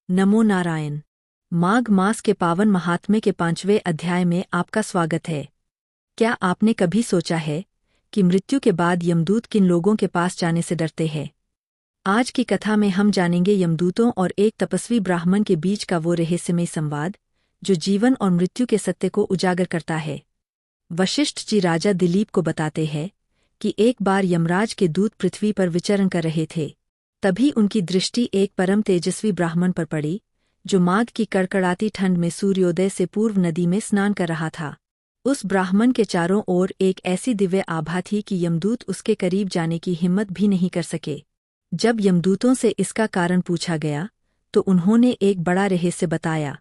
नमो नारायण। माघ मास के पावन महात्म्य के 5वें अध्याय में आपका स्वागत है। क्या आपने कभी सोचा है कि मृत्यु के बाद यमदूत किन लोगों के पास जाने से डरते हैं? आज की कथा में हम जानेंगे यमदूतों और एक तपस्वी ब्राह्मण के बीच का वो रहस्यमय संवाद जो जीवन और मृत्यु के सत्य को उजागर करता है। वशिष्ठ जी राजा दिलीप को बताते हैं कि एक बार यमराज के दूत पृथ्वी पर विचरण कर रहे थे। तभी उनकी दृष्टि एक परम तेजस्वी ब्राह्मण पर पड़ी जो माघ की कड़कड़ाती ठंड में सूर्योदय से पूर्व नदी में स्नान कर रहा था। उस ब्राह्मण के चारों ओर एक ऐसी दिव्य आभा थी कि यमदूत उसके करीब जाने की हिम्मत भी नहीं कर सके। जब यमदूतों से इसका कारण पूछा गया तो उन्होंने एक बड़ा रहस्य बताया।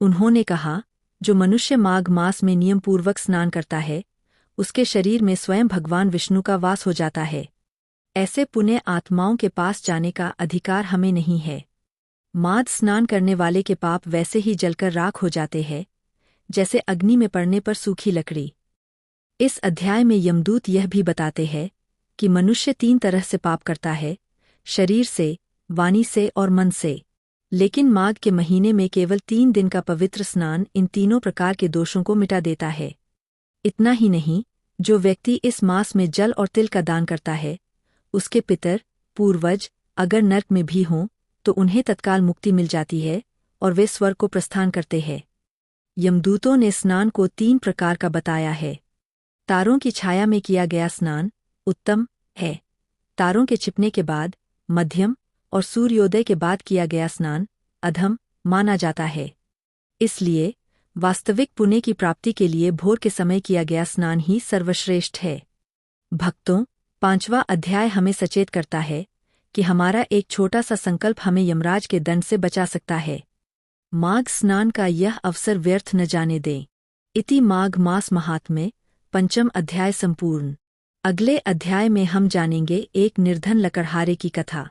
उन्होंने कहा, जो मनुष्य माघ मास में नियमपूर्वक स्नान करता है उसके शरीर में स्वयं भगवान विष्णु का वास हो जाता है। ऐसे पुण्य आत्माओं के पास जाने का अधिकार हमें नहीं है। माघ स्नान करने वाले के पाप वैसे ही जलकर राख हो जाते हैं जैसे अग्नि में पड़ने पर सूखी लकड़ी। इस अध्याय में यमदूत यह भी बताते हैं कि मनुष्य 3 तरह से पाप करता है, शरीर से, वाणी से और मन से। लेकिन माघ के महीने में केवल 3 दिन का पवित्र स्नान इन तीनों प्रकार के दोषों को मिटा देता है। इतना ही नहीं, जो व्यक्ति इस मास में जल और तिल का दान करता है उसके पितर, पूर्वज अगर नर्क में भी हों तो उन्हें तत्काल मुक्ति मिल जाती है और वे स्वर्ग को प्रस्थान करते हैं। यमदूतों ने स्नान को 3 प्रकार का बताया है। तारों की छाया में किया गया स्नान उत्तम है। तारों के छिपने के बाद मध्यम और सूर्योदय के बाद किया गया स्नान अधम माना जाता है। इसलिए वास्तविक पुण्य की प्राप्ति के लिए भोर के समय किया गया स्नान ही सर्वश्रेष्ठ है। भक्तों, 5वां अध्याय हमें सचेत करता है कि हमारा एक छोटा सा संकल्प हमें यमराज के दंड से बचा सकता है। माघ स्नान का यह अवसर व्यर्थ न जाने दें। इति माघ मास महात्म्य 5वां अध्याय संपूर्ण। अगले अध्याय में हम जानेंगे एक निर्धन लकड़हारे की कथा।